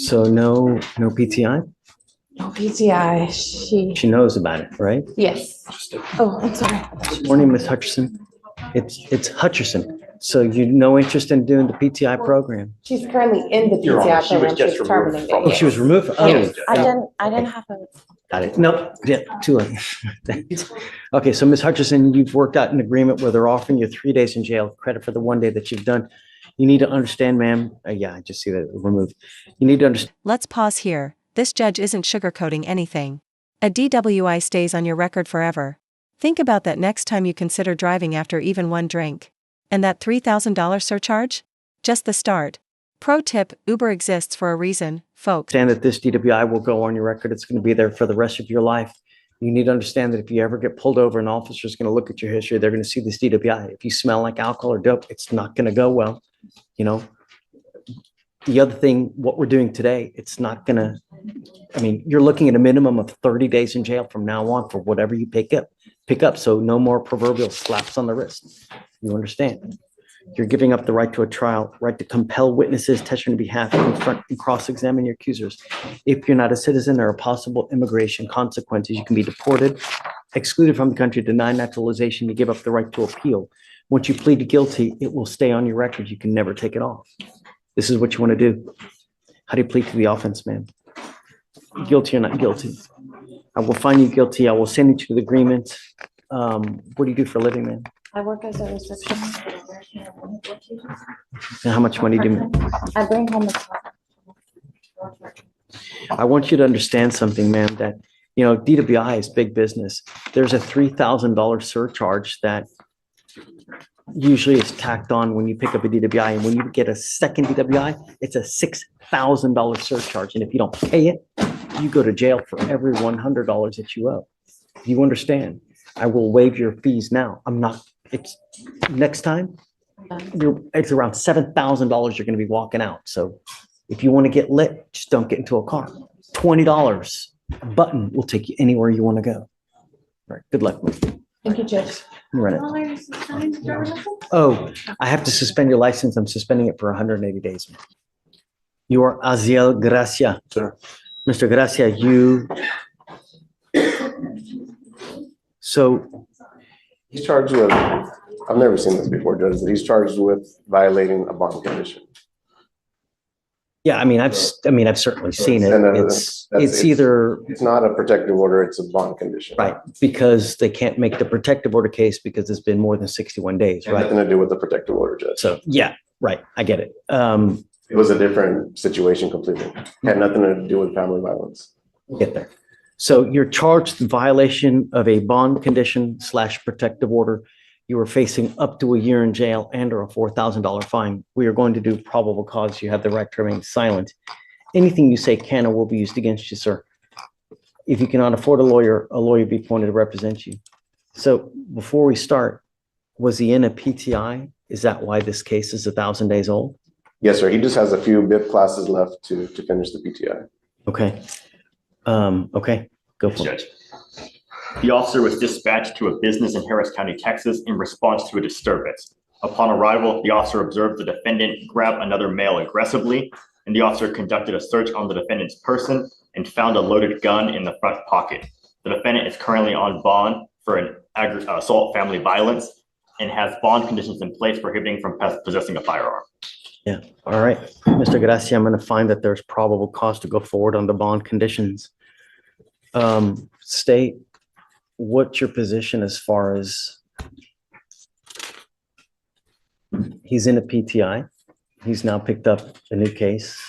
So no PTI? No PTI. She knows about it, right? Yes. Oh, I'm sorry. Morning, Miss Hutcherson. It's Hutcherson. So you no interest in doing the PTI program? She's currently in the You're PTI wrong. She was program. just She's removed terminated. from Oh, she was removed? Oh, Yes. I didn't have a. got it. Nope, yeah, too late. Okay, so Ms. Hutcherson, you've worked out an agreement where they're offering you 3 days in jail, credit for the 1 day that you've done. You need to understand, ma'am, yeah, I just see that removed. You need to understand. Let's pause here. This judge isn't sugarcoating anything. A DWI stays on your record forever. Think about that next time you consider driving after even one drink. And that $3,000 surcharge? Just the start. Pro tip, Uber exists for a reason, folks. Understand that this DWI will go on your record. It's going to be there for the rest of your life. You need to understand that if you ever get pulled over, an officer is going to look at your history. They're going to see this DWI. If you smell like alcohol or dope, it's not going to go well. You know, the other thing, what we're doing today, it's not going to, I mean, you're looking at a minimum of 30 days in jail from now on for whatever you pick up. So no more proverbial slaps on the wrist. You understand? You're giving up the right to a trial, right to compel witnesses, testify on behalf, confront and cross-examine your accusers. If you're not a citizen, there are possible immigration consequences. You can be deported, excluded from the country, denied naturalization. You give up the right to appeal. Once you plead guilty, it will stay on your record. You can never take it off. This is what you want to do. How do you plead to the offense, ma'am? Guilty or not guilty? I will find you guilty. I will send you to the agreement. What do you do for a living, ma'am? I work as a receptionist. And how much money do you make? I bring home I want you to understand something, ma'am, that, you know, DWI is big business. There's a $3,000 surcharge that usually is tacked on when you pick up a DWI. And when you get a second DWI, it's a $6,000 surcharge. And if you don't pay it, you go to jail for every $100 that you owe. You understand? I will waive your fees now. It's next time, it's around $7,000 you're going to be walking out. So if you want to get lit, just don't get into a car. $20 a button will take you anywhere you want to go. All right. Good luck. Thank you, Judge. You run it. Oh, I have to suspend your license. I'm suspending it for 180 days. You are Aziel Gracia. Sir. Mr. Gracia, so He's charged with, I've never seen this before, Judge, but he's charged with violating a bond condition. yeah, I mean, I've certainly seen it. And, It's either It's not a protective order, it's a bond condition. right because they can't make the protective order case because it's been more than 61 days, Had right? nothing to do with the protective order, Judge. So yeah, right. I get it. It was a different situation completely. Had nothing to do with family violence. Get there. So you're charged in violation of a bond condition / protective order. You are facing up to a year in jail and or a $4,000 fine. We are going to do probable cause. You have the right to remain silent. Anything you say can or will be used against you, sir. If you cannot afford a lawyer will be appointed to represent you. So before we start, was he in a PTI? Is that why this case is 1,000 days old? Yes, sir. He just has a few BIP classes left to finish the PTI. Okay. Okay, go for it. Judge. The officer was dispatched to a business in Harris County, Texas, in response to a disturbance. Upon arrival, the officer observed the defendant grab another male aggressively, and the officer conducted a search on the defendant's person and found a loaded gun in the front pocket. The defendant is currently on bond for an assault family violence and has bond conditions in place prohibiting from possessing a firearm. Yeah, all right. Mr. Gracia, I'm going to find that there's probable cause to go forward on the bond conditions. State, what's your position as far as he's in a PTI? He's now picked up a new case.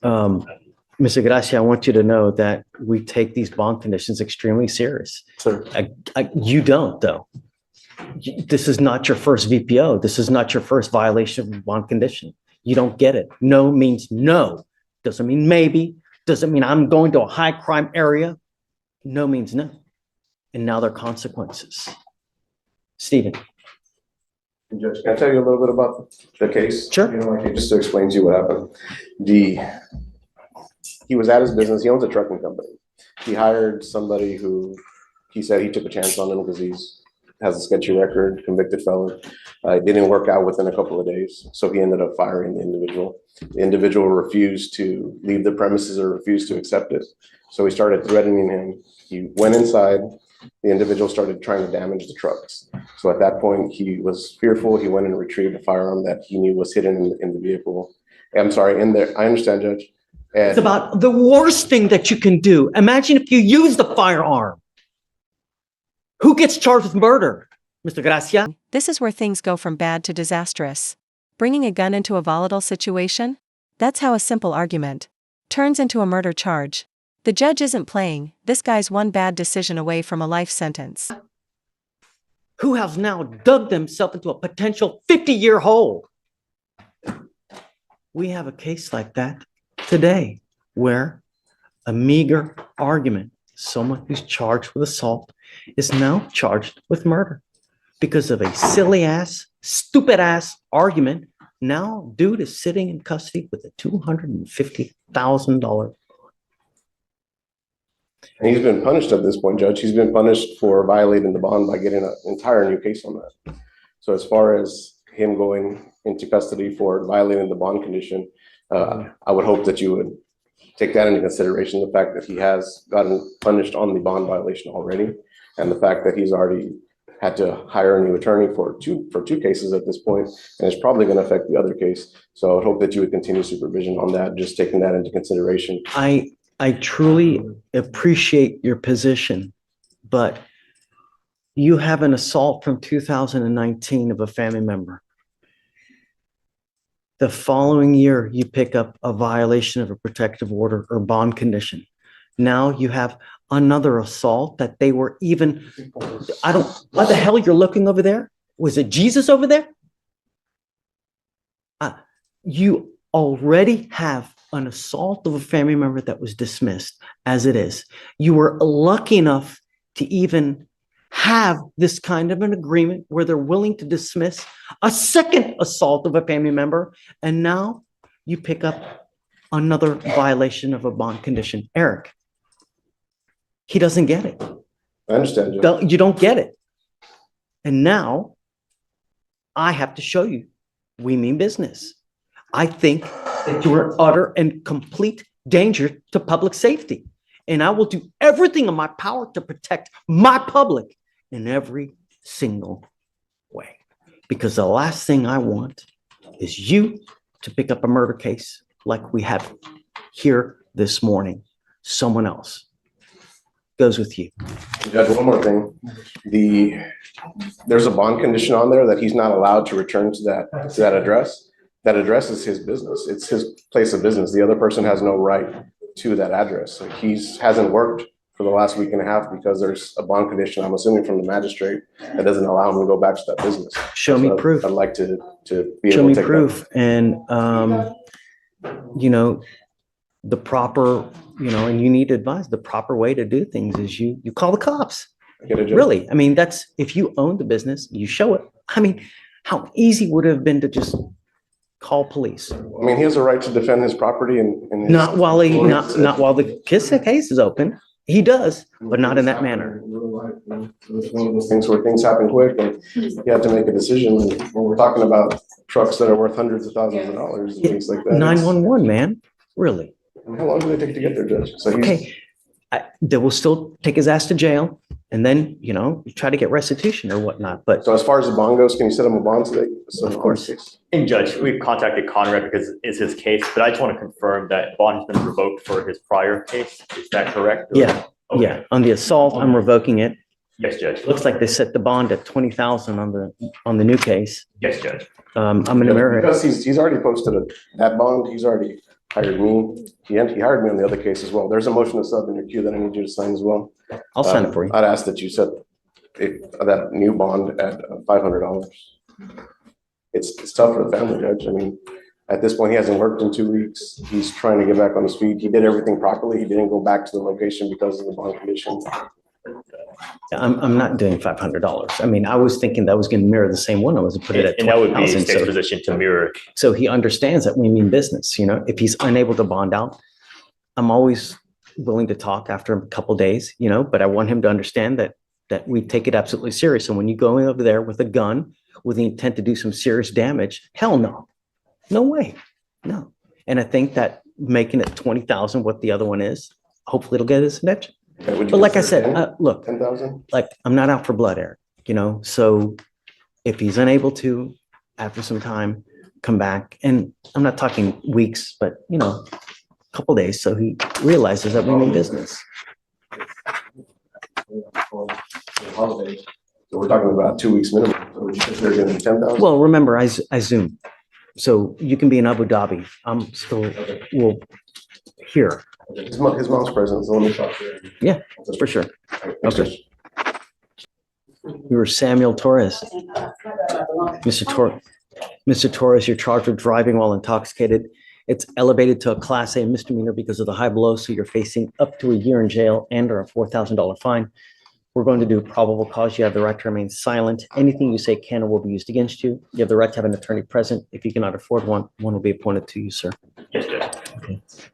Mr. Gracia, I want you to know that we take these bond conditions extremely serious. Sir. You don't, though. This is not your first VPO. This is not your first violation of bond condition. You don't get it. No means no. Doesn't mean maybe. Doesn't mean I'm going to a high crime area. No means no. And now there are consequences. Stephen. Judge, can I tell you a little bit about the case? Sure. You know, like, just to explain to you what happened. He was at his business. He owns a trucking company. He hired somebody who he said he took a chance on him because he's has a sketchy record, convicted felon. It didn't work out within a couple of days, so he ended up firing the individual. The individual refused to leave the premises or refused to accept it. So he started threatening him. He went inside. The individual started trying to damage the trucks. So at that point, he was fearful. He went and retrieved a firearm that he knew was hidden in the vehicle. I'm sorry, in there. I understand, Judge. It's about the worst thing that you can do. Imagine if you use the firearm. Who gets charged with murder? Mr. Gracia? This is where things go from bad to disastrous. Bringing a gun into a volatile situation? That's how a simple argument turns into a murder charge. The judge isn't playing. This guy's one bad decision away from a life sentence. Who has now dug themselves into a potential 50-year hole. We have a case like that today where a meager argument, someone who's charged with assault is now charged with murder because of a silly ass, stupid ass argument. Now dude is sitting in custody with a $250,000. And he's been punished at this point, Judge. He's been punished for violating the bond by getting an entire new case on that. So as far as him going into custody for violating the bond condition, I would hope that you would take that into consideration, the fact that he has gotten punished on the bond violation already, and the fact that he's already had to hire a new attorney for two cases at this point, and it's probably going to affect the other case. So I would hope that you would continue supervision on that, just taking that into consideration. I truly appreciate your position, but you have an assault from 2019 of a family member. The following year, you pick up a violation of a protective order or bond condition. Now you have another assault that they were even, what the hell you're looking over there? Was it Jesus over there? You already have an assault of a family member that was dismissed as it is. You were lucky enough to even have this kind of an agreement where they're willing to dismiss a second assault of a family member, and now you pick up another violation of a bond condition. Eric, he doesn't get it. I understand, Judge. You don't get it. And now I have to show you we mean business. I think that you are utter and complete danger to public safety. And I will do everything in my power to protect my public in every single way. Because the last thing I want is you to pick up a murder case like we have here this morning. Someone else goes with you. Judge, one more thing. There's a bond condition on there that he's not allowed to return to that address. That address is his business. It's his place of business. The other person has no right to that address. So he hasn't worked for the last week and a half because there's a bond condition, I'm assuming from the magistrate, that doesn't allow him to go back to that business. Show me proof. I'd like to be Show able me to take proof. that. And, the proper, and you need to advise the proper way to do things is you call the cops. I get it, Judge. Really. I mean, that's, if you own the business, you show it. I mean, how easy would it have been to just call police? I mean, he has a right to defend his property and his Not while the case is open. He does, but not in that manner. It's one of those things where things happen quick and you have to make a decision. And when we're talking about trucks that are worth hundreds of thousands of dollars and things like that. 911, man. Really? How long do they take to get there, Judge? So Okay. They will still take his ass to jail and then, you try to get restitution or whatnot. But So as far as the bond goes, can you set him a bond today? So Of course. And Judge, we've contacted Conrad because it's his case, but I just want to confirm that bond has been revoked for his prior case. Is that correct? yeah, Okay. yeah. On the assault, I'm revoking it. Yes, Judge. Looks like they set the bond at 20,000 on the new case. Yes, Judge. I'm gonna mirror it. Because he's already posted that bond, he's already hired me. He hired me on the other case as well. There's a motion to sub in your queue that I need you to sign as well. I'll sign it for you. I'd ask that you set that new bond at $500. It's tough for the family, Judge. I mean, at this point, he hasn't worked in 2 weeks. He's trying to get back on his feet. He did everything properly. He didn't go back to the location because of the bond condition. I'm not doing $500. I mean, I was thinking that was going to mirror the same one. I was put it at And that would be 20,000. state's position to mirror. So he understands that we mean business. If he's unable to bond out, I'm always willing to talk after a couple days, but I want him to understand that that we take it absolutely serious. And when you go in over there with a gun with the intent to do some serious damage, hell no. No way. No. And I think that making it 20,000, what the other one is, hopefully it'll get his attention. Okay, would you But like I consider said, look, 10,000? like I'm not out for blood, Eric, so if he's unable to, after some time, come back, and I'm not talking weeks, but a couple days, so he realizes that we mean business. Holidays. So we're talking about 2 weeks minimum. So would you consider giving 10,000? Well, remember, I Zoom, so you can be in Abu Dhabi. I'm still, here, His mom's present, so let me talk to her. for sure. Thanks, Okay. Judge. You were Samuel Torres. Mr. Torres, you're charged with driving while intoxicated. It's elevated to a Class A misdemeanor because of the high blow, so you're facing up to a year in jail and or a $4,000 fine. We're going to do probable cause. You have the right to remain silent. Anything you say can or will be used against you. You have the right to have an attorney present. If you cannot afford one, one will be appointed to you, sir. Yes, Judge.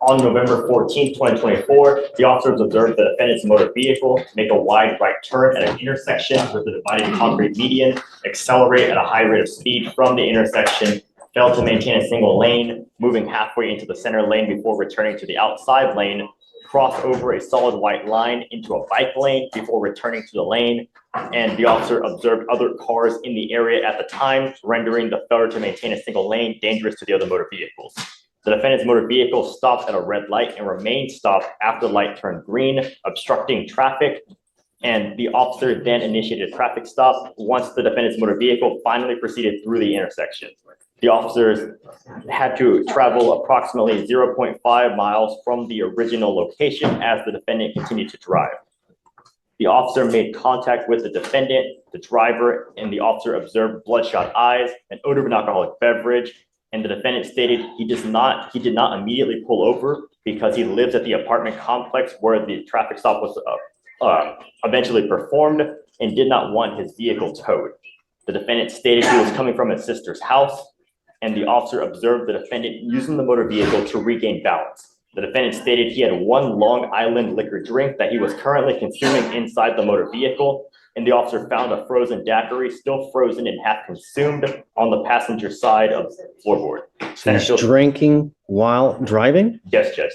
On November 14th, 2024, the officers observed the defendant's motor vehicle make a wide right turn at an intersection with a dividing concrete median, accelerate at a high rate of speed from the intersection, failed to maintain a single lane, moving halfway into the center lane before returning to the outside lane, cross over a solid white line into a bike lane before returning to the lane, and the officer observed other cars in the area at the time, rendering the failure to maintain a single lane dangerous to the other motor vehicles. The defendant's motor vehicle stopped at a red light and remained stopped after the light turned green, obstructing traffic, and the officer then initiated a traffic stop once the defendant's motor vehicle finally proceeded through the intersection. The officers had to travel approximately 0.5 miles from the original location as the defendant continued to drive. The officer made contact with the defendant, the driver, and the officer observed bloodshot eyes, an odor of an alcoholic beverage, and the defendant stated he did not immediately pull over because he lives at the apartment complex where the traffic stop was eventually performed and did not want his vehicle towed. The defendant stated he was coming from his sister's house, and the officer observed the defendant using the motor vehicle to regain balance. The defendant stated he had one Long Island liquor drink that he was currently consuming inside the motor vehicle, and the officer found a frozen daiquiri still frozen and half consumed on the passenger side of the floorboard. So he's drinking while driving? Yes, Judge.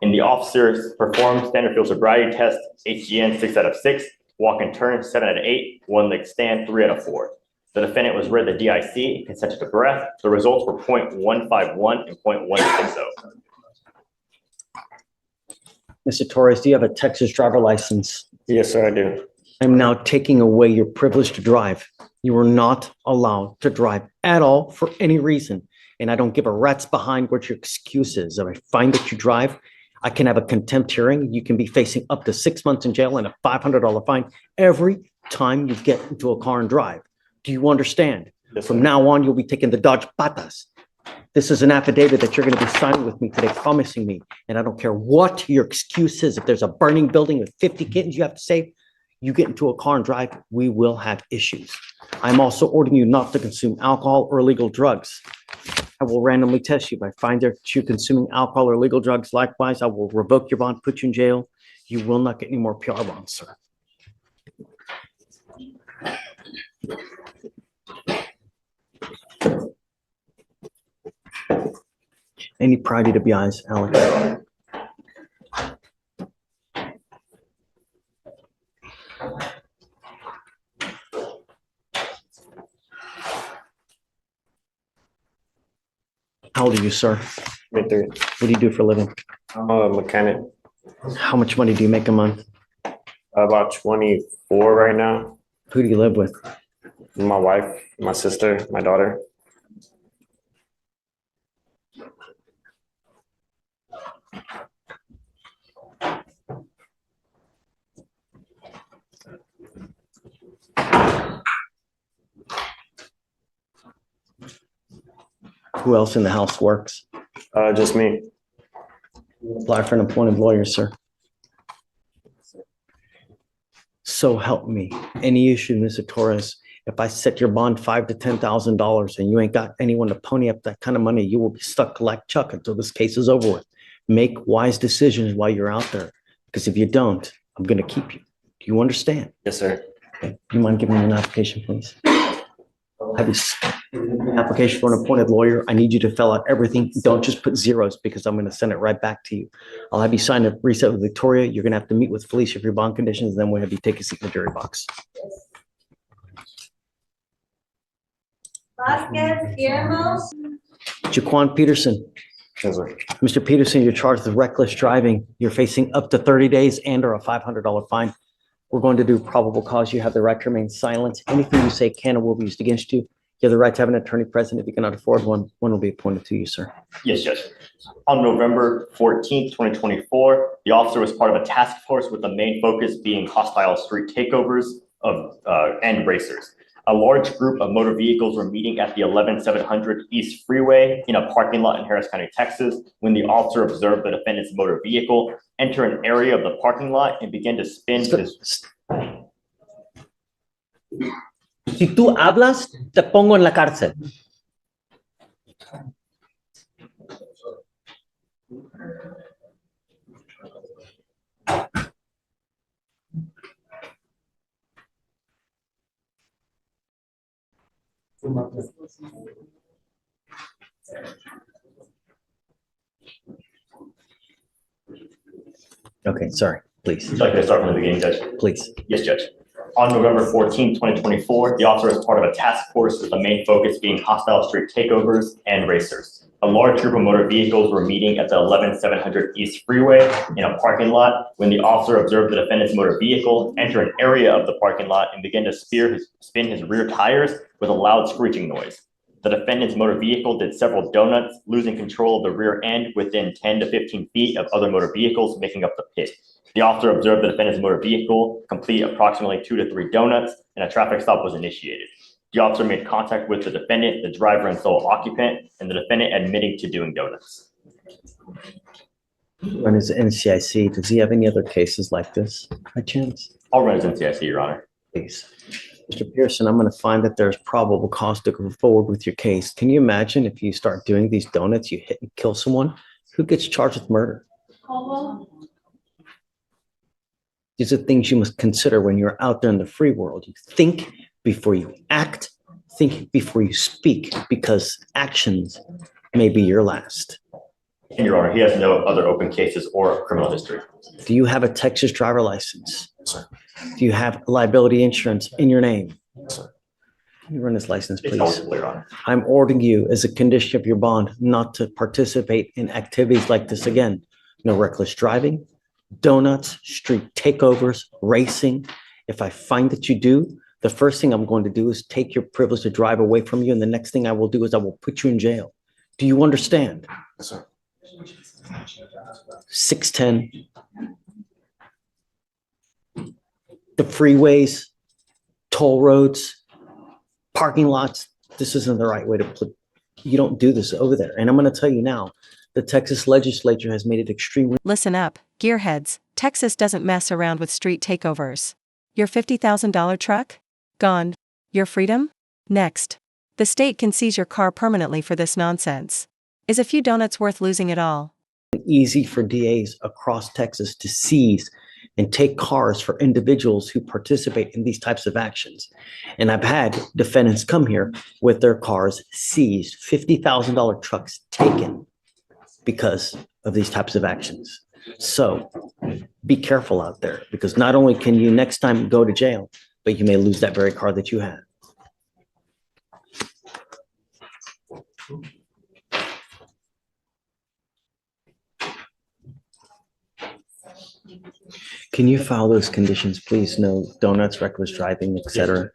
And the officers performed standard field sobriety test, HGN 6 out of 6, walk and turn 7 out of 8, one leg stand 3 out of 4. The defendant was read the DIC and consented to breath. The results were 0.151 and 0.160. Mr. Torres, do you have a Texas driver license? Yes, sir, I do. I'm now taking away your privilege to drive. You are not allowed to drive at all for any reason. And I don't give a rat's behind what your excuse is. If I find that you drive, I can have a contempt hearing. You can be facing up to 6 months in jail and a $500 fine every time you get into a car and drive. Do you understand? Yes, From sir. now on, you'll be taking the Dodge Patas. This is an affidavit that you're going to be signing with me today, promising me. And I don't care what your excuse is. If there's a burning building with 50 kittens you have to save, you get into a car and drive, we will have issues. I'm also ordering you not to consume alcohol or illegal drugs. I will randomly test you. If I find that you're consuming alcohol or illegal drugs, likewise, I will revoke your bond, put you in jail. You will not get any more PR bonds, sir. Any priority to be eyes, Alex? How old are you, sir? Mid-3. What do you do for a living? I'm a mechanic. How much money do you make a month? About 24 right now. Who do you live with? My wife, my sister, my daughter. Who else in the house works? Just me. Apply for an appointed lawyer, sir. So help me. Any issue, Mr. Torres, if I set your bond $5,000 to $10,000 and you ain't got anyone to pony up that kind of money, you will be stuck like Chuck until this case is over with. Make wise decisions while you're out there, because if you don't, I'm going to keep you. Do you understand? Yes, sir. You mind giving me an application, please? Have you application for an appointed lawyer? I need you to fill out everything. Don't just put zeros because I'm going to send it right back to you. I'll have you sign a reset with Victoria. You're going to have to meet with Felicia for your bond conditions. Then we'll have you take a seat in the jury box. Vasquez, Guillermo. Jaquan Peterson. Yes, sir. Mr. Peterson, you're charged with reckless driving. You're facing up to 30 days and or a $500 fine. We're going to do probable cause. You have the right to remain silent. Anything you say can or will be used against you. You have the right to have an attorney present. If you cannot afford one, one will be appointed to you, sir. Yes, Judge. On November 14th, 2024, the officer was part of a task force with the main focus being hostile street takeovers and racers. A large group of motor vehicles were meeting at the 11700 East Freeway in a parking lot in Harris County, Texas, when the officer observed the defendant's motor vehicle enter an area of the parking lot and began to spin his... Si tú hablas, te pongo en la cárcel. Okay, sorry, please, Would you like me to start from the beginning, Judge? please. Yes, Judge. On November 14th, 2024, the officer was part of a task force with the main focus being hostile street takeovers and racers. A large group of motor vehicles were meeting at the 11700 East Freeway in a parking lot when the officer observed the defendant's motor vehicle enter an area of the parking lot and begin to spin his rear tires with a loud screeching noise. The defendant's motor vehicle did several donuts, losing control of the rear end within 10 to 15 feet of other motor vehicles, making up the pit. The officer observed the defendant's motor vehicle complete approximately 2 to 3 donuts, and a traffic stop was initiated. The officer made contact with the defendant, the driver and sole occupant, and the defendant admitting to doing donuts. Run his NCIC. Does he have any other cases like this by chance? I'll run his NCIC, Your Honor. Please. Mr. Pearson, I'm going to find that there's probable cause to go forward with your case. Can you imagine if you start doing these donuts, you hit and kill someone? Who gets charged with murder? These are things you must consider when you're out there in the free world. You think before you act, think before you speak, because actions may be your last. And Your Honor, he has no other open cases or criminal history. Do you have a Texas driver license? Sir. Do you have liability insurance in your name? Sir. Can you run this license, It's please? eligible, Your Honor. I'm ordering you as a condition of your bond not to participate in activities like this again. No reckless driving, donuts, street takeovers, racing. If I find that you do, the first thing I'm going to do is take your privilege to drive away from you. And the next thing I will do is I will put you in jail. Do you understand? Yes, sir. 610. The freeways, toll roads, parking lots. This isn't the right way to put. You don't do this over there. And I'm going to tell you now, the Texas legislature has made it extremely. Listen up, gearheads. Texas doesn't mess around with street takeovers. Your $50,000 truck? Gone. Your freedom? Next. The state can seize your car permanently for this nonsense. Is a few donuts worth losing it all? Easy for DAs across Texas to seize and take cars for individuals who participate in these types of actions. And I've had defendants come here with their cars seized, $50,000 trucks taken because of these types of actions. So be careful out there, because not only can you next time go to jail, but you may lose that very car that you had. Can you file those conditions, please? No donuts, reckless driving, etc.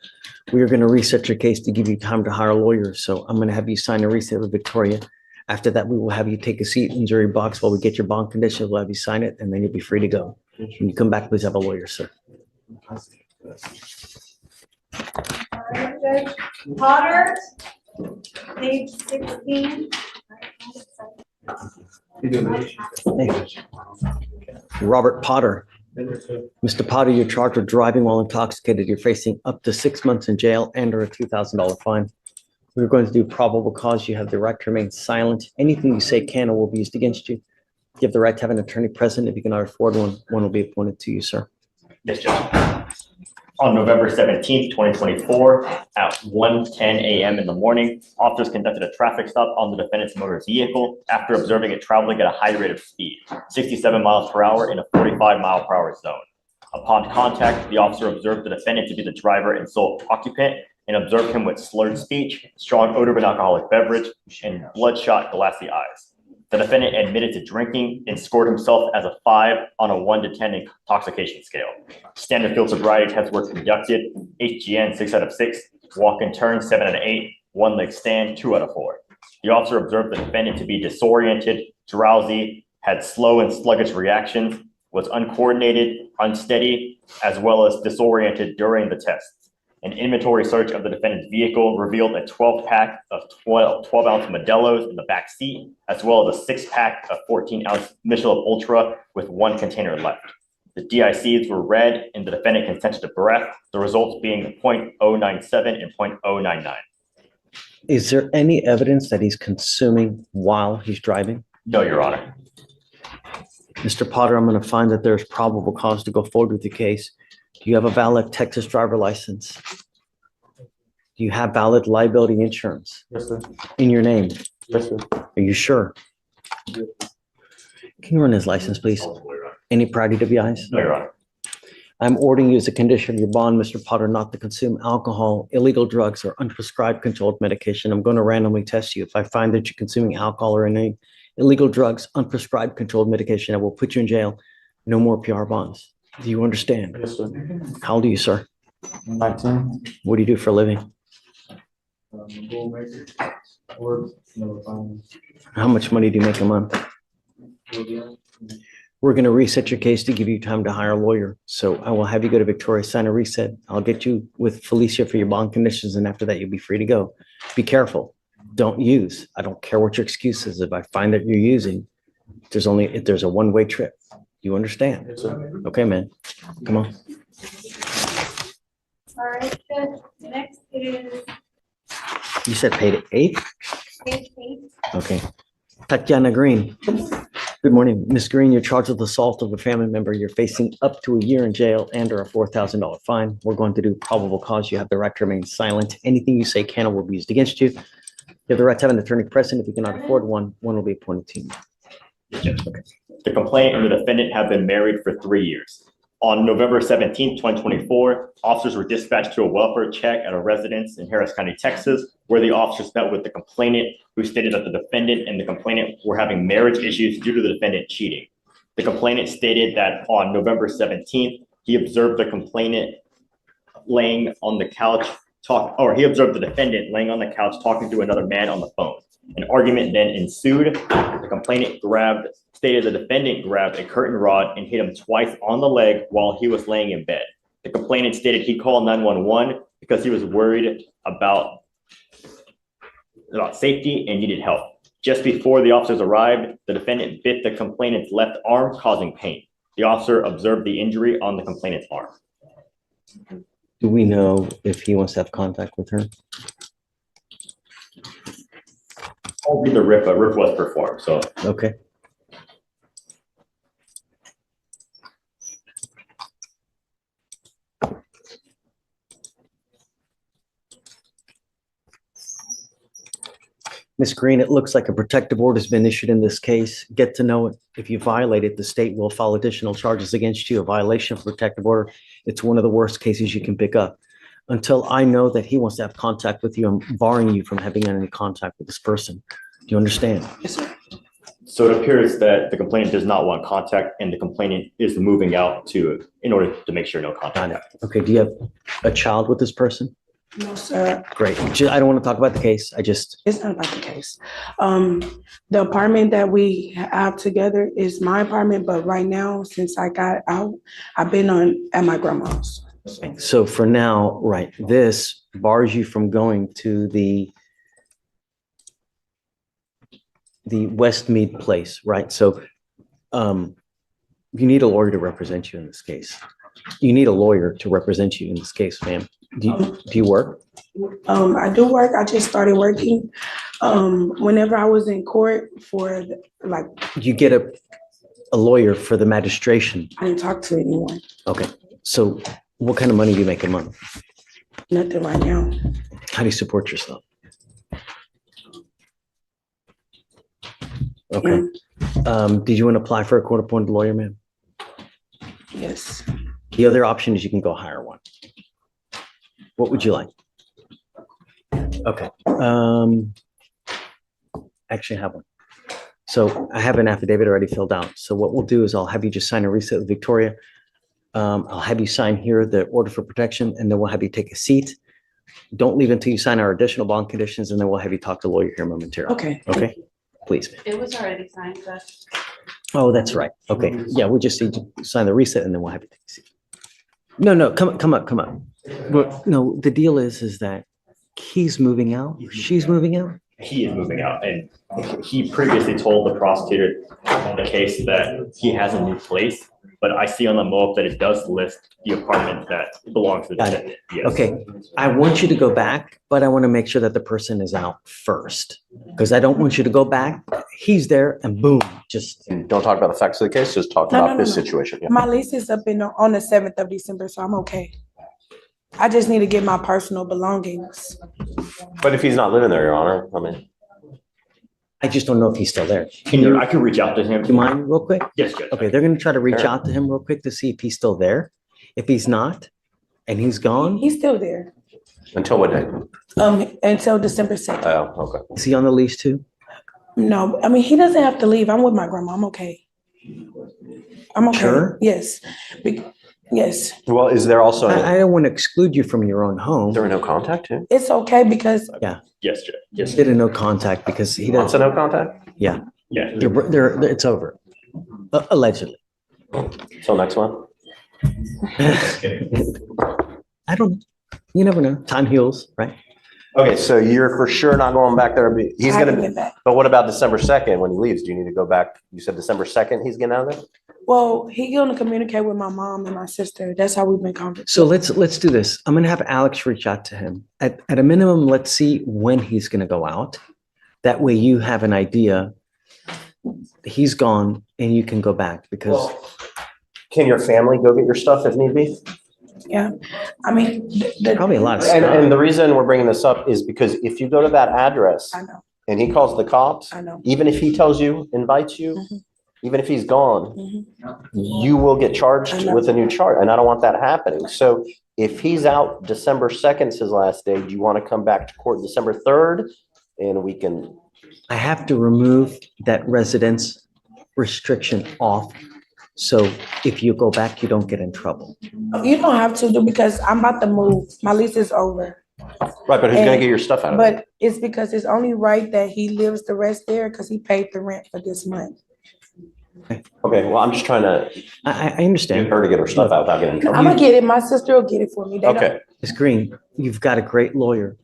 We are going to reset your case to give you time to hire a lawyer. So I'm going to have you sign a reset with Victoria. After that, we will have you take a seat in jury box while we get your bond conditions. We'll have you sign it, and then you'll be free to go. When you come back, please have a lawyer, sir. Judge Potter, page 16. Hey. Robert Potter. Mr. Potter, you're charged with driving while intoxicated. You're facing up to 6 months in jail and or a $2,000 fine. We're going to do probable cause. You have the right to remain silent. Anything you say can or will be used against you. You have the right to have an attorney present. If you cannot afford one, one will be appointed to you, sir. Yes, Judge. On November 17th, 2024, at 1:10 a.m. in the morning, officers conducted a traffic stop on the defendant's motor vehicle after observing it traveling at a high rate of speed, 67 miles per hour in a 45-mile-per-hour zone. Upon contact, the officer observed the defendant to be the driver and sole occupant and observed him with slurred speech, strong odor of an alcoholic beverage, and bloodshot, glassy eyes. The defendant admitted to drinking and scored himself as a 5 on a 1 to 10 intoxication scale. Standard field sobriety tests were conducted, HGN 6 out of 6, walk and turn 7 out of 8, one leg stand 2 out of 4. The officer observed the defendant to be disoriented, drowsy, had slow and sluggish reactions, was uncoordinated, unsteady, as well as disoriented during the tests. An inventory search of the defendant's vehicle revealed a 12-pack of 12-ounce Modelo's in the back seat, as well as a 6-pack of 14-ounce Michelob Ultra with 1 container left. The DICs were read and the defendant consented to breath, the results being 0.097 and 0.099. Is there any evidence that he's consuming while he's driving? No, Your Honor. Mr. Potter, I'm going to find that there's probable cause to go forward with the case. Do you have a valid Texas driver license? Do you have valid liability insurance Yes, sir. in your name? Yes, sir. Are you sure? Can you run his license, please? Any priority WIs? No, Your Honor. I'm ordering you as a condition of your bond, Mr. Potter, not to consume alcohol, illegal drugs, or unprescribed controlled medication. I'm going to randomly test you. If I find that you're consuming alcohol or any illegal drugs, unprescribed controlled medication, I will put you in jail. No more PR bonds. Do you understand? Yes, sir. How old are you, sir? 19. What do you do for a living? Gold maker. Work. Never find. How much money do you make a month? We're going to reset your case to give you time to hire a lawyer. So I will have you go to Victoria, sign a reset. I'll get you with Felicia for your bond conditions. And after that, you'll be free to go. Be careful. Don't use. I don't care what your excuse is. If I find that you're using, there's a one-way trip. You understand? Yes, sir. Okay, man. Come on. All right, Judge, next is You said paid at 8? page 8. Okay. Tatiana Green. Good morning. Ms. Green, you're charged with assault of a family member. You're facing up to a year in jail and or a $4,000 fine. We're going to do probable cause. You have the right to remain silent. Anything you say can or will be used against you. You have the right to have an attorney present. If you cannot afford one, one will be appointed to you. The complainant and the defendant have been married for 3 years. On November 17th, 2024, officers were dispatched to a welfare check at a residence in Harris County, Texas, where the officers met with the complainant, who stated that the defendant and the complainant were having marriage issues due to the defendant cheating. The complainant stated that on November 17th, he observed the complainant laying on the couch he observed the defendant laying on the couch talking to another man on the phone. An argument then ensued. The complainant stated the defendant grabbed a curtain rod and hit him twice on the leg while he was laying in bed. The complainant stated he called 911 because he was worried about safety and needed help. Just before the officers arrived, the defendant bit the complainant's left arm, causing pain. The officer observed the injury on the complainant's arm. Do we know if he wants to have contact with her? I'll read the RIF, but RIF was performed, so. Okay. Ms. Green, it looks like a protective order has been issued in this case. Get to know it. If you violate it, the state will file additional charges against you. A violation of protective order, it's one of the worst cases you can pick up. Until I know that he wants to have contact with you, I'm barring you from having any contact with this person. Do you understand? Yes, sir. So it appears that the complainant does not want contact and the complainant is moving out in order to make sure no Got it. contact. Okay, do you have a child with this person? No, sir. Great. I don't want to talk about the case. It's not about the case. The apartment that we have together is my apartment, but right now, since I got out, I've been at my grandma's. So for now, right, this bars you from going to the Westmead place, right? So you need a lawyer to represent you in this case. You need a lawyer to represent you in this case, ma'am. Do you work? I do work. I just started working. Whenever I was in court for You get a lawyer for the magistration. I didn't talk to anyone. Okay, so What kind of money do you make a month? Nothing right now. How do you support yourself? Okay. Did you want to apply for a court-appointed lawyer, ma'am? Yes. The other option is you can go hire one. What would you like? Okay. Actually, I have one. So I have an affidavit already filled out. So what we'll do is I'll have you just sign a reset with Victoria. I'll have you sign here the order for protection, and then we'll have you take a seat. Don't leave until you sign our additional bond conditions, and then we'll have you talk to lawyer here momentarily. Okay. Okay, please. Ma'am. It was already signed, Judge. Oh, that's right. Okay, yeah, we just need to sign the reset, and then we'll have you take a seat. No, come up. Well, no, the deal is that he's moving out, she's moving out. He is moving out, and he previously told the prosecutor on the case that he has a new place, but I see on the MOAP that it does list the apartment that belongs to the Got it. defendant. Yes. Okay, I want you to go back, but I want to make sure that the person is out first, because I don't want you to go back. He's there and boom, just, And don't talk about the facts of the case, just talk No, about no, this no. situation. Yeah. My lease is up on the 7th of December, so I'm okay. I just need to get my personal belongings. But if he's not living there, Your Honor, I mean, I just don't know if he's still there. I can reach out to him. Do you mind real quick? Yes, Judge. Okay, they're gonna try to reach Sure. out to him real quick to see if he's still there. If he's not, and he's gone, He's still there. until what day? Until December 2nd. Oh, okay. is he on the lease too? No, I mean, he doesn't have to leave. I'm with my grandma. I'm okay. I'm okay. Sure? Yes. Yes, Well, is there also, I don't want to exclude you from your own home. is there a no contact too? it's okay because Yes, Judge. Yes. Did a no contact because he Wants a doesn't, no contact? Yeah. it's over. Allegedly. Till next month? I don't know. You never know. Time heals, right? Okay, so you're for sure not going back there. He's I haven't gonna, been back. but what about December 2nd when he leaves? Do you need to go back? You said December 2nd he's getting out of there? Well, he gonna communicate with my mom and my sister. That's how we've been conversing. So let's do this. I'm gonna have Alex reach out to him. At a minimum, let's see when he's gonna go out. That way you have an idea. He's gone and you can go back because Can your family go get your stuff if need be? Yeah, I mean, probably a lot of And stuff. the reason we're bringing this up is because if you go to that address I know, and he calls the cops, I know. even if he tells you, invites you, Mhm. even if he's gone, Mhm. you will get I charged know. with a new charge, and I don't want that happening. So if he's out December 2nd, his last day, do you want to come back to court December 3rd? And we can, I have to remove that residence restriction off. So if you go back, you don't get in trouble. You don't have to do because I'm about to move. My lease is over. right, but who's gonna And- get your stuff out of there? But it's because it's only right that he lives the rest there because he paid the rent for this month. Okay, well, I'm just trying to I get understand. her to get her stuff out without getting in trouble. I'm gonna get it. My sister will get it for me. They don't- Okay, Ms. Green, you've got a great lawyer.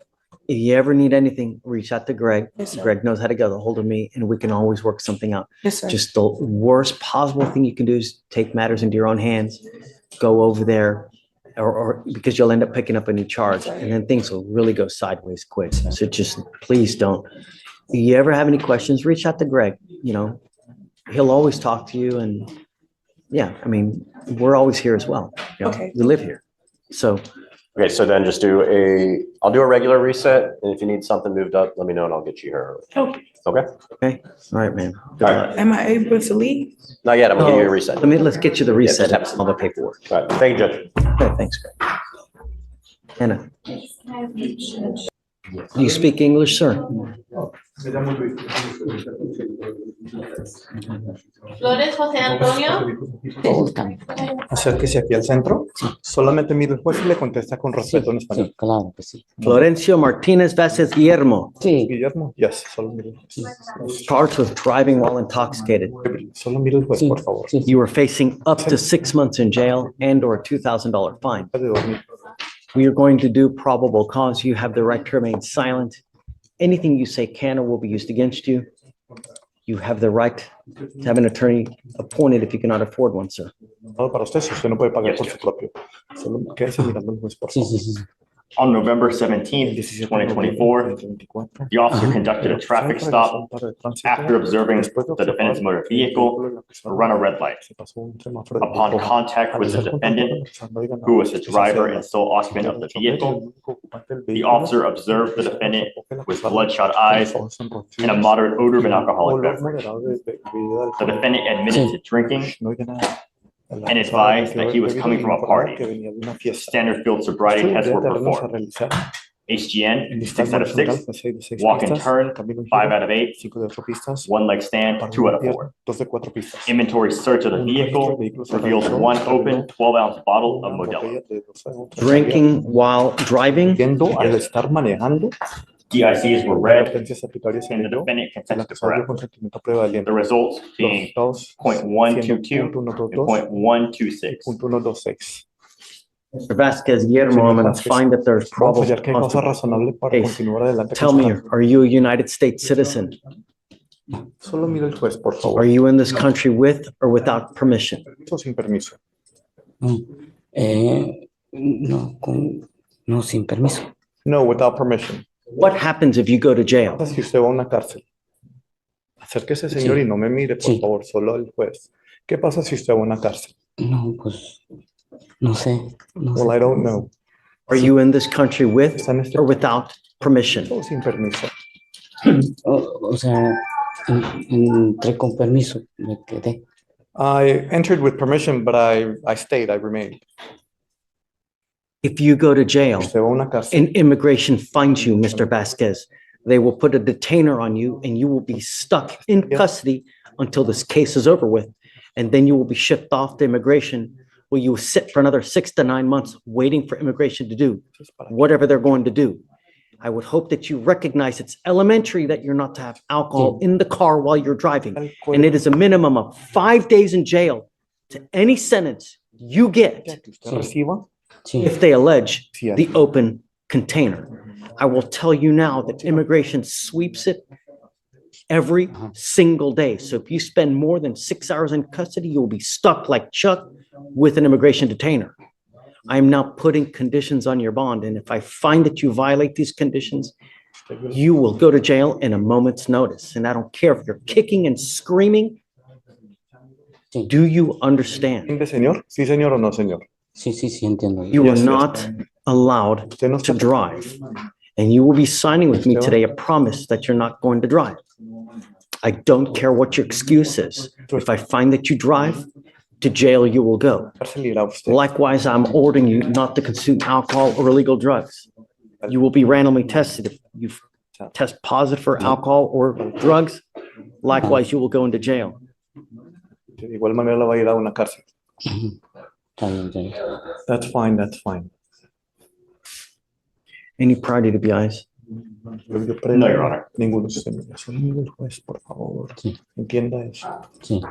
If you ever need anything, reach out to Greg. Yes, sir. Greg knows how to get a hold of me and we can always work something out. Yes, sir. Just the worst possible thing you can do is take matters into your own hands, go over there, or because you'll end up picking up a new charge and then things will really go sideways quick. So just please don't. If you ever have any questions, reach out to Greg, he'll always talk to you and yeah, I mean, we're always here as well. Okay. We live here. So okay, so then just I'll do a regular reset, and if you need something moved up, let me know and I'll get you here early. Okay. Okay? okay, all right, man. All right, Am I able to leave? not yet, I'm gonna give you a reset. Let's get you the reset, Yeah, all the paperwork. All right, thank you, Judge. Okay, thanks, Greg. Anna, do you speak English, sir? Flores José Antonio. Acérquese aquí al centro. Solamente mire el juez y le contesta con respeto en español. Sí, claro que sí. Florencio Martinez Vázquez Guillermo, Sí, Guillermo, yes, solo mire el juez. charged with driving while intoxicated. Solo mire el juez, sí, por favor. sí. You are facing up to 6 months in jail and/or a $2,000 fine. Puede dormir. We are going to do probable cause. You have the right to remain silent. Anything you say can or will be used against you. You have the right to have an attorney appointed if you cannot afford one, sir. Nada para usted si usted no puede pagar Yes, por su Judge. propio. Solo quédese mirando al juez, por Sí, favor. sí, sí. On November 17th, 2024, the officer conducted a traffic stop after observing the defendant's motor vehicle run a red light. Upon contact with the defendant, who was the driver and sole occupant of the vehicle, the officer observed the defendant with bloodshot eyes and a moderate odor of an alcoholic beverage. The defendant admitted to drinking and advised that he was coming from a party. Standard field sobriety tests were performed. HGN, 6 out of 6, walk and turn, 5 out of 8, one leg stand, 2 out of 4. Inventory search of the vehicle reveals one open 12-ounce bottle of Modelo. Drinking while driving? DICs were read, and the defendant consented to correct. The results being 0.122 and 0.126. Mr. Vasquez Guillermo, I'm going to find that there's probable cause. Tell me, are you a United States citizen? Are you in this country with or without permission? No, sin permiso. No, without permission. What happens if you go to jail? Si usted va a una cárcel. Acérquese, señor, y no me mire, por favor, solo el juez. ¿Qué pasa si usted va a una cárcel? No, pues, no sé. Well, I don't know. Are you in this country with or without permission? Sin permiso. O sea, entré con permiso, me quedé. I entered with permission, but I stayed, I remained. If you go to jail Usted va a una cárcel. and immigration finds you, Mr. Vasquez, they will put a detainer on you and you will be stuck in custody until this case is over with. And then you will be shipped off to immigration where you will sit for another 6 to 9 months waiting for immigration to do whatever they're going to do. I would hope that you recognize it's elementary that you're not to have alcohol in the car while you're driving. And it is a minimum of 5 days in jail to any sentence you get if they allege the open container. I will tell you now that immigration sweeps it every single day. So if you spend more than 6 hours in custody, you'll be stuck like Chuck with an immigration detainer. I am now putting conditions on your bond. And if I find that you violate these conditions, you will go to jail in a moment's notice. And I don't care if you're kicking and screaming. Do you understand? Señor? Sí, señor o no, señor? Sí, entiendo. You are not allowed to drive. And you will be signing with me today a promise that you're not going to drive. I don't care what your excuse is. If I find that you drive, to jail you will go. Likewise, I'm ordering you not to consume alcohol or illegal drugs. You will be randomly tested. If you test positive for alcohol or drugs, likewise, you will go into jail. De igual manera la va a ir a una cárcel. Está bien. That's fine, that's fine. Any priority to be eyes? No, Your Honor. Ninguno, señor. Solo mire el juez, por favor. Entienda eso. Sí.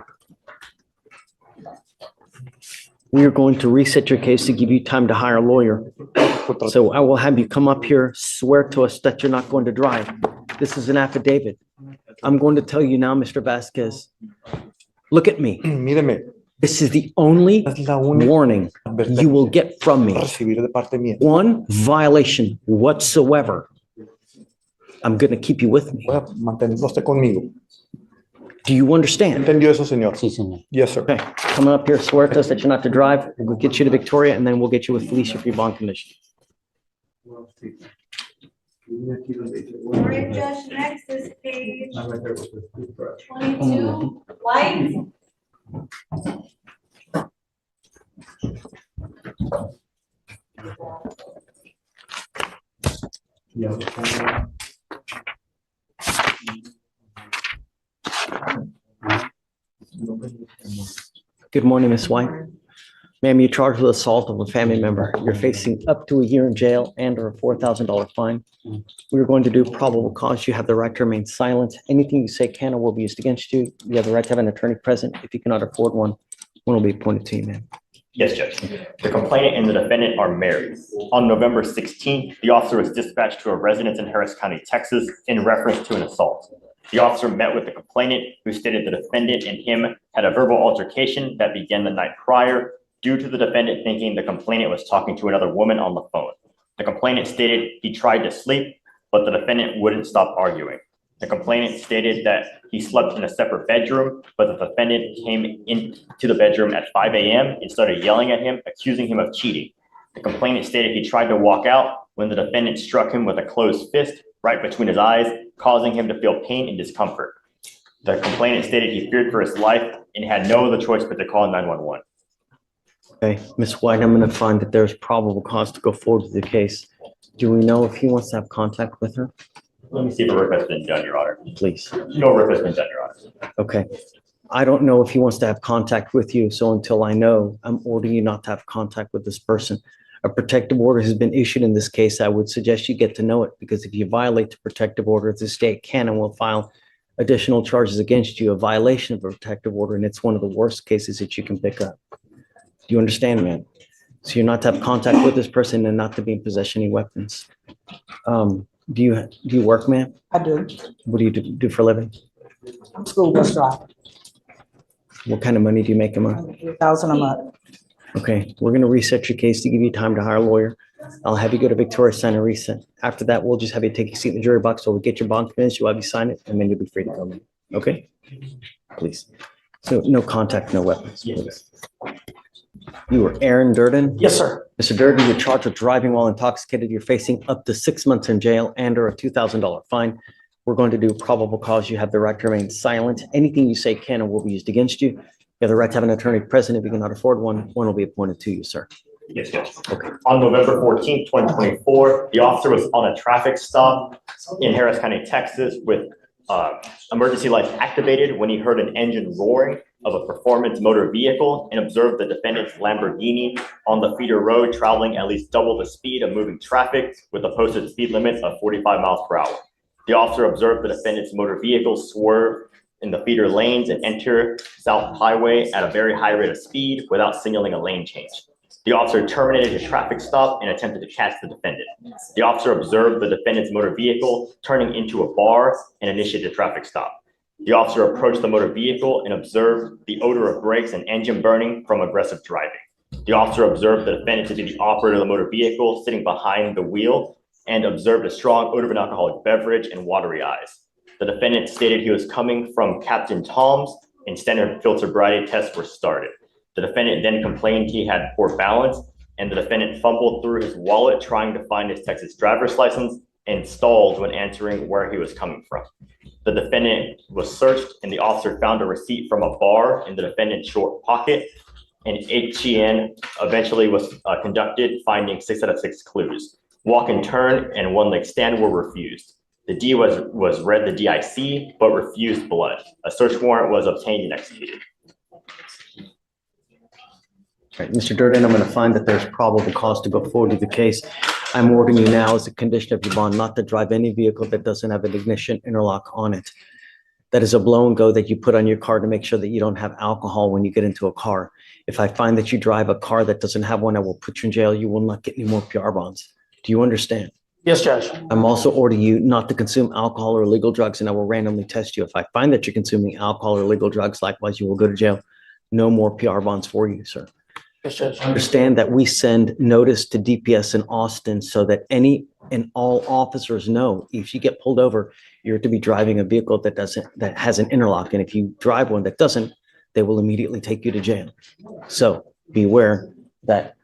We are going to reset your case to give you time to hire a lawyer. So I will have you come up here, swear to us that you're not going to drive. This is an affidavit. I'm going to tell you now, Mr. Vasquez, look at me. Míreme. This is the only warning you will get from me. One violation whatsoever. I'm going to keep you with me. Voy a mantenerlo usted conmigo. Do you understand? ¿Entendió eso, señor? Sí, señor. Yes, sir. Okay, come up here, swear to us that you're not to drive. We'll get you to Victoria, and then we'll get you with Felicia for your bond condition. All right, Judge, next is page 22, White. Good morning, Ms. White. Ma'am, you're charged with assault of a family member. You're facing up to a year in jail and or a $4,000 fine. We're going to do probable cause. You have the right to remain silent. Anything you say can or will be used against you. You have the right to have an attorney present. If you cannot afford one will be appointed to you, ma'am. Yes, Judge. The complainant and the defendant are married. On November 16th, the officer was dispatched to a residence in Harris County, Texas, in reference to an assault. The officer met with the complainant, who stated the defendant and him had a verbal altercation that began the night prior, due to the defendant thinking the complainant was talking to another woman on the phone. The complainant stated he tried to sleep, but the defendant wouldn't stop arguing. The complainant stated that he slept in a separate bedroom, but the defendant came into the bedroom at 5 a.m. and started yelling at him, accusing him of cheating. The complainant stated he tried to walk out when the defendant struck him with a closed fist right between his eyes, causing him to feel pain and discomfort. The complainant stated he feared for his life and had no other choice but to call 911. Okay, Ms. White, I'm going to find that there's probable cause to go forward with the case. Do we know if he wants to have contact with her? Let me see if a rip has been done, Your Honor. Please. No rip has been done, Your Honor. Okay. I don't know if he wants to have contact with you, so until I know, I'm ordering you not to have contact with this person. A protective order has been issued in this case. I would suggest you get to know it, because if you violate the protective order, the state can and will file additional charges against you, a violation of a protective order, and it's one of the worst cases that you can pick up. Do you understand, man? So you're not to have contact with this person and not to be in possession of any weapons. Do you work, man? I do. What do you do for a living? I'm school bus driver. What kind of money do you make a month? $1,000 a month. Okay, we're going to reset your case to give you time to hire a lawyer. I'll have you go to Victoria, sign a reset. After that, we'll just have you take a seat in the jury box. So we'll get your bond finished. You'll have you sign it, and then you'll be free to go, man. Okay? Please. So no contact, no weapons, please. You were Aaron Durden? Yes, sir. Mr. Durden, you're charged with driving while intoxicated. You're facing up to 6 months in jail and/or a $2,000 fine. We're going to do probable cause. You have the right to remain silent. Anything you say can and will be used against you. You have the right to have an attorney present. If you cannot afford one, one will be appointed to you, sir. Yes, Judge. Okay. On November 14th, 2024, the officer was on a traffic stop in Harris County, Texas, with emergency lights activated when he heard an engine roaring of a performance motor vehicle and observed the defendant's Lamborghini on the feeder road traveling at least double the speed of moving traffic with a posted speed limit of 45 miles per hour. The officer observed the defendant's motor vehicle swerve in the feeder lanes and enter South Highway at a very high rate of speed without signaling a lane change. The officer terminated his traffic stop and attempted to catch the defendant. The officer observed the defendant's motor vehicle turning into a bar and initiated a traffic stop. The officer approached the motor vehicle and observed the odor of brakes and engine burning from aggressive driving. The officer observed the defendant to be the operator of the motor vehicle sitting behind the wheel and observed a strong odor of an alcoholic beverage and watery eyes. The defendant stated he was coming from Captain Tom's and standard field sobriety tests were started. The defendant then complained he had poor balance, and the defendant fumbled through his wallet trying to find his Texas driver's license and stalled when answering where he was coming from. The defendant was searched, and the officer found a receipt from a bar in the defendant's short pocket, and HEN eventually was conducted, finding 6 out of 6 clues. Walk and turn and one leg stand were refused. The D was read the DIC, but refused blood. A search warrant was obtained and executed. All right, Mr. Durden, I'm going to find that there's probable cause to go forward with the case. I'm ordering you now as a condition of your bond not to drive any vehicle that doesn't have an ignition interlock on it. That is a blow and go that you put on your car to make sure that you don't have alcohol when you get into a car. If I find that you drive a car that doesn't have one, I will put you in jail. You will not get any more PR bonds. Do you understand? Yes, Judge. I'm also ordering you not to consume alcohol or illegal drugs, and I will randomly test you. If I find that you're consuming alcohol or illegal drugs, likewise, you will go to jail. No more PR bonds for you, sir. Yes, Judge. Understand that we send notice to DPS in Austin so that any and all officers know if you get pulled over, you're to be driving a vehicle that has an interlock. And if you drive one that doesn't, they will immediately take you to jail. So beware that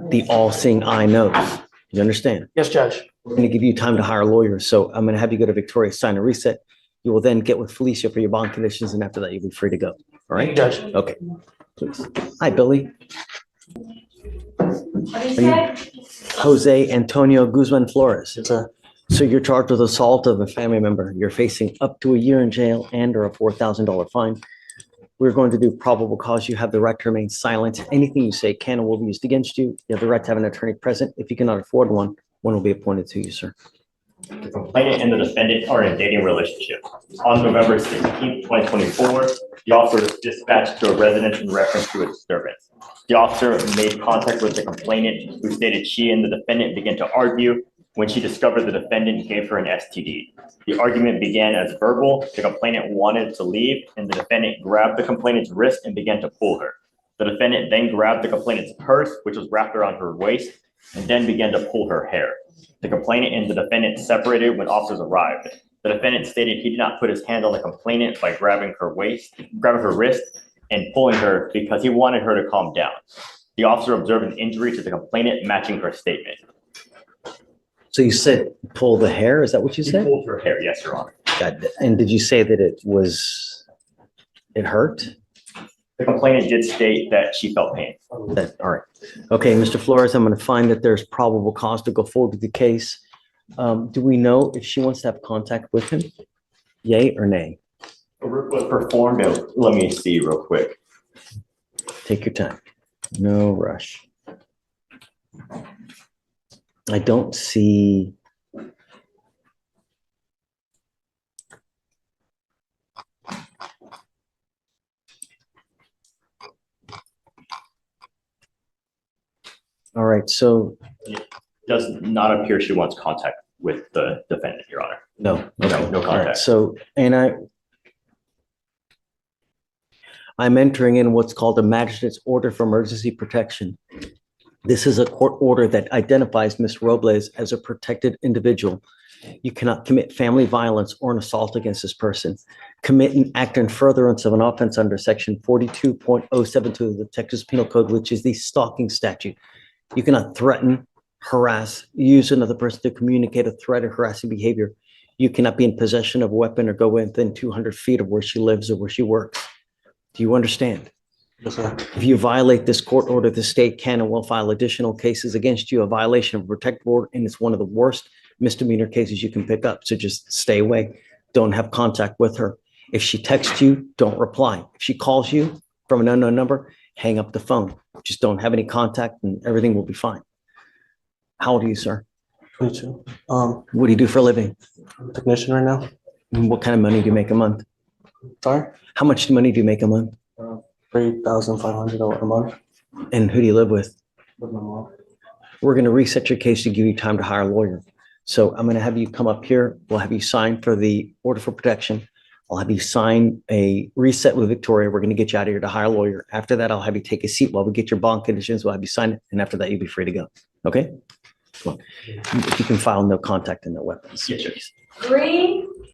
the all-seeing eye knows. You understand? Yes, Judge. We're going to give you time to hire lawyers. So I'm going to have you go to Victoria, sign a reset. You will then get with Felicia for your bond conditions. And after that, you'll be free to go. All right? Judge. Okay. Please. Hi, Billy. What is that? Jose Antonio Guzman Flores. So you're charged with assault of a family member. You're facing up to a year in jail and or a $4,000 fine. We're going to do probable cause. You have the right to remain silent. Anything you say can and will be used against you. You have the right to have an attorney present. If you cannot afford one, one will be appointed to you, sir. The complainant and the defendant are in a dating relationship. On November 16th, 2024, the officer was dispatched to a residence in reference to a disturbance. The officer made contact with the complainant, who stated she and the defendant began to argue when she discovered the defendant gave her an STD. The argument began as verbal. The complainant wanted to leave, and the defendant grabbed the complainant's wrist and began to pull her. The defendant then grabbed the complainant's purse, which was wrapped around her waist, and then began to pull her hair. The complainant and the defendant separated when officers arrived. The defendant stated he did not put his hand on the complainant by grabbing her wrist, and pulling her because he wanted her to calm down. The officer observed an injury to the complainant matching her statement. So you said pull the hair? Is that what you He said? pulled her hair, yes, Your Honor. And did you say that it hurt? The complainant did state that she felt pain. All right. Okay, Mr. Flores, I'm going to find that there's probable cause to go forward with the case. Do we know if she wants to have contact with him? Yay or nay? A rip was performed, and let me see real quick. Take your time. No rush. I don't see. All right, so Does not appear she wants contact with the defendant, Your Honor. no. No All right, contact. so, I'm entering in what's called a magistrate's order for emergency protection. This is a court order that identifies Ms. Robles as a protected individual. You cannot commit family violence or an assault against this person. Commit an act in furtherance of an offense under section 42.072 of the Texas Penal Code, which is the stalking statute. You cannot threaten, harass, use another person to communicate a threat or harassing behavior. You cannot be in possession of a weapon or go within 200 feet of where she lives or where she works. Do you understand? Yes, sir. If you violate this court order, the state can and will file additional cases against you, a violation of a protective order, and it's one of the worst misdemeanor cases you can pick up. So just stay away. Don't have contact with her. If she texts you, don't reply. If she calls you from an unknown number, hang up the phone. Just don't have any contact and everything will be fine. How old are you, sir? 22. What do you do for a living? I'm a technician right now. And what kind of money do you make a month? Sorry? How much money do you make a month? $3,500 a month And who do you live with? with my mom. We're going to reset your case to give you time to hire a lawyer. So I'm going to have you come up here. We'll have you sign for the order for protection. I'll have you sign a reset with Victoria. We're going to get you out of here to hire a lawyer. After that, I'll have you take a seat while we get your bond conditions. We'll have you sign it. And after that, you'll be free to go. Okay? Come on. If you can file no contact and no weapons. Yes, yes. Green,